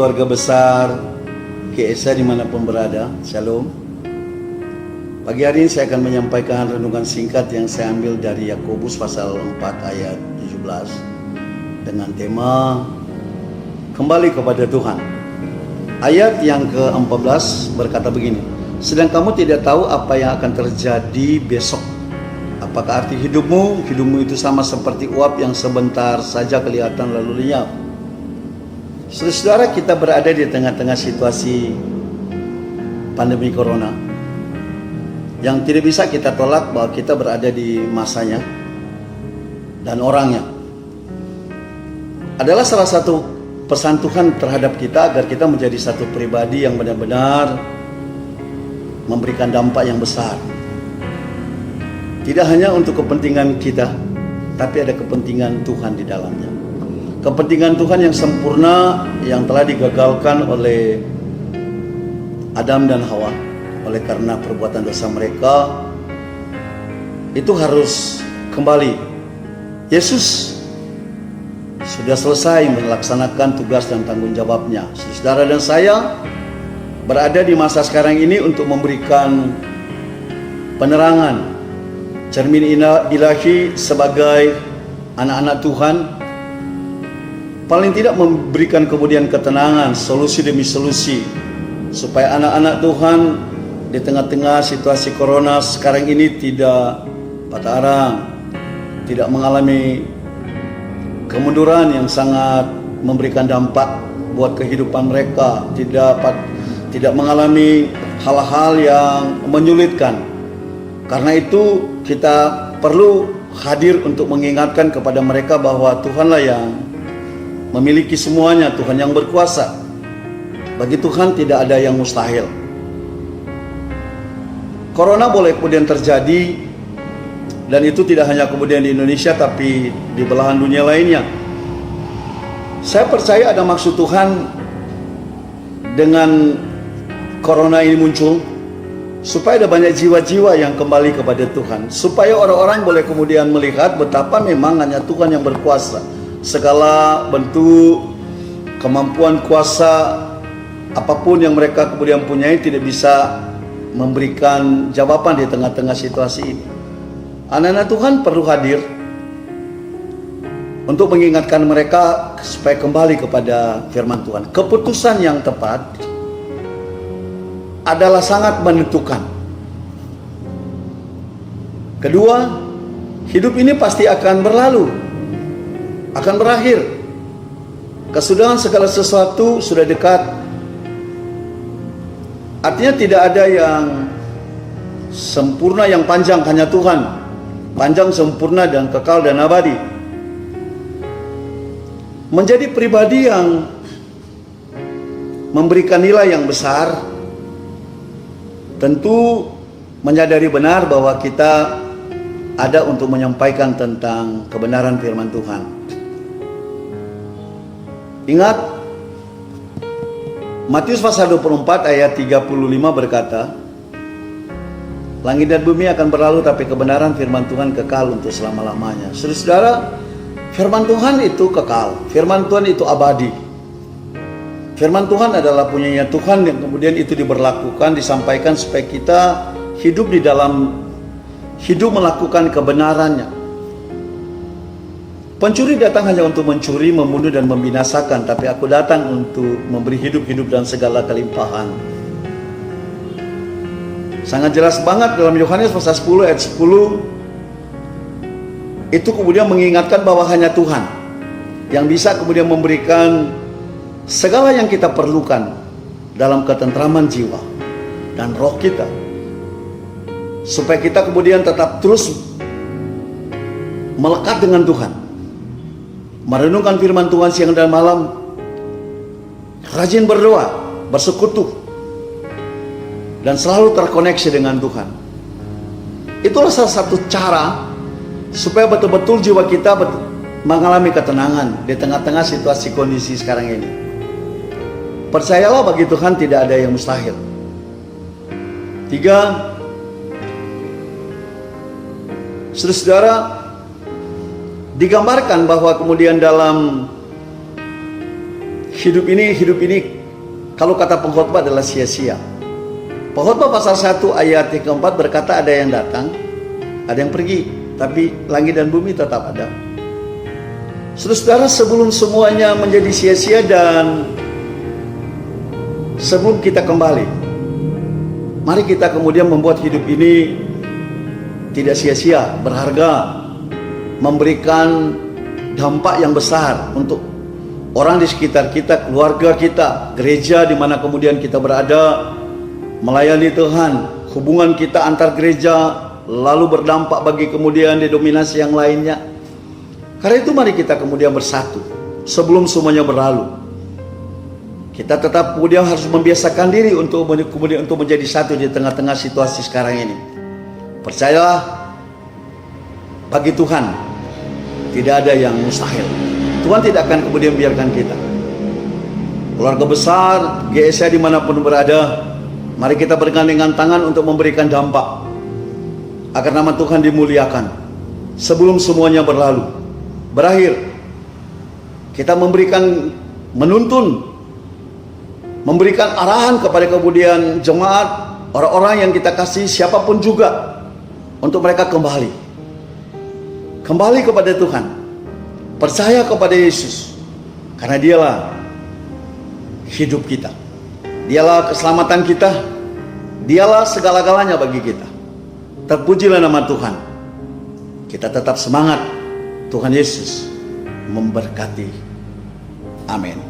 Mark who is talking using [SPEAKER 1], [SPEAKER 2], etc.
[SPEAKER 1] keluarga besar KSA dimanapun berada, Shalom. Pagi hari ini saya akan menyampaikan renungan singkat yang saya ambil dari Yakobus pasal 4 ayat 17 dengan tema kembali kepada Tuhan. Ayat yang ke-14 berkata begini, sedang kamu tidak tahu apa yang akan terjadi besok. Apakah arti hidupmu? Hidupmu itu sama seperti uap yang sebentar saja kelihatan lalu lenyap. Saudara, kita berada di tengah-tengah situasi pandemi corona yang tidak bisa kita tolak bahwa kita berada di masanya dan orangnya. Adalah salah satu pesan Tuhan terhadap kita agar kita menjadi satu pribadi yang benar-benar memberikan dampak yang besar. Tidak hanya untuk kepentingan kita, tapi ada kepentingan Tuhan di dalamnya. Kepentingan Tuhan yang sempurna yang telah digagalkan oleh Adam dan Hawa oleh karena perbuatan dosa mereka itu harus kembali. Yesus sudah selesai melaksanakan tugas dan tanggung jawabnya. Saudara dan saya berada di masa sekarang ini untuk memberikan penerangan, cermin ilahi sebagai anak-anak Tuhan. Paling tidak memberikan kemudian ketenangan, solusi demi solusi, supaya anak-anak Tuhan di tengah-tengah situasi corona sekarang ini tidak patah arang, tidak mengalami kemunduran yang sangat memberikan dampak buat kehidupan mereka, tidak mengalami hal-hal yang menyulitkan. Karena itu kita perlu hadir untuk mengingatkan kepada mereka bahwa Tuhanlah yang memiliki semuanya, Tuhan yang berkuasa. Bagi Tuhan tidak ada yang mustahil. Corona boleh kemudian terjadi, dan itu tidak hanya kemudian di Indonesia tapi di belahan dunia lainnya. Saya percaya ada maksud Tuhan dengan corona ini muncul, supaya ada banyak jiwa-jiwa yang kembali kepada Tuhan, supaya orang-orang boleh kemudian melihat betapa memang hanya Tuhan yang berkuasa. Segala bentuk kemampuan kuasa apapun yang mereka kemudian punyai tidak bisa memberikan jawaban di tengah-tengah situasi ini. Anak-anak Tuhan perlu hadir untuk mengingatkan mereka supaya kembali kepada firman Tuhan. Keputusan yang tepat adalah sangat menentukan. Kedua, hidup ini pasti akan berlalu, akan berakhir. Kesudahan segala sesuatu sudah dekat. Artinya tidak ada yang sempurna, yang panjang, hanya Tuhan. Panjang, sempurna, dan kekal dan abadi. Menjadi pribadi yang memberikan nilai yang besar, tentu menyadari benar bahwa kita ada untuk menyampaikan tentang kebenaran firman Tuhan. Ingat, Matius pasal 24 ayat 35 berkata, langit dan bumi akan berlalu tapi kebenaran firman Tuhan kekal untuk selama-lamanya. Saudara, firman Tuhan itu kekal, firman Tuhan itu abadi. Firman Tuhan adalah punyanya Tuhan yang kemudian itu diberlakukan, disampaikan supaya kita hidup di dalam hidup melakukan kebenarannya. Pencuri datang hanya untuk mencuri, membunuh, dan membinasakan, tapi aku datang untuk memberi hidup dan segala kelimpahan. Sangat jelas banget dalam Yohanes pasal 10 ayat 10, itu kemudian mengingatkan bahwa hanya Tuhan yang bisa kemudian memberikan segala yang kita perlukan dalam ketentraman jiwa dan roh kita, supaya kita kemudian tetap terus melekat dengan Tuhan, merenungkan firman Tuhan siang dan malam, rajin berdoa, bersekutu, dan selalu terkoneksi dengan Tuhan. Itulah salah satu cara supaya betul-betul jiwa kita mengalami ketenangan di tengah-tengah situasi kondisi sekarang ini. Percayalah, bagi Tuhan tidak ada yang mustahil. 3, saudara, digambarkan bahwa kemudian dalam hidup ini kalau kata pengkhotbah adalah sia-sia. Pengkhotbah pasal 1 ayat yang keempat berkata ada yang datang, ada yang pergi, tapi langit dan bumi tetap ada. Saudara-saudara, sebelum semuanya menjadi sia-sia dan sebelum kita kembali, mari kita kemudian membuat hidup ini tidak sia-sia, berharga, memberikan dampak yang besar untuk orang di sekitar kita, keluarga kita, gereja di mana kemudian kita berada, melayani Tuhan, hubungan kita antar gereja, lalu berdampak bagi kemudian denominasi yang lainnya. Karena itu mari kita kemudian bersatu sebelum semuanya berlalu. Kita tetap kemudian harus membiasakan diri untuk kemudian untuk menjadi satu di tengah-tengah situasi sekarang ini. Percayalah, bagi Tuhan tidak ada yang mustahil. Tuhan tidak akan kemudian biarkan kita. Keluarga besar, GSA dimanapun berada, mari kita bergandengan tangan untuk memberikan dampak agar nama Tuhan dimuliakan sebelum semuanya berlalu. Berakhir, kita menuntun, memberikan arahan kepada kemudian jemaat, orang-orang yang kita kasih, siapapun juga, untuk mereka kembali kepada Tuhan, percaya kepada Yesus, karena Dialah hidup kita, Dialah keselamatan kita, Dialah segala-galanya bagi kita. Terpujilah nama Tuhan. Kita tetap semangat. Tuhan Yesus memberkati. Amin.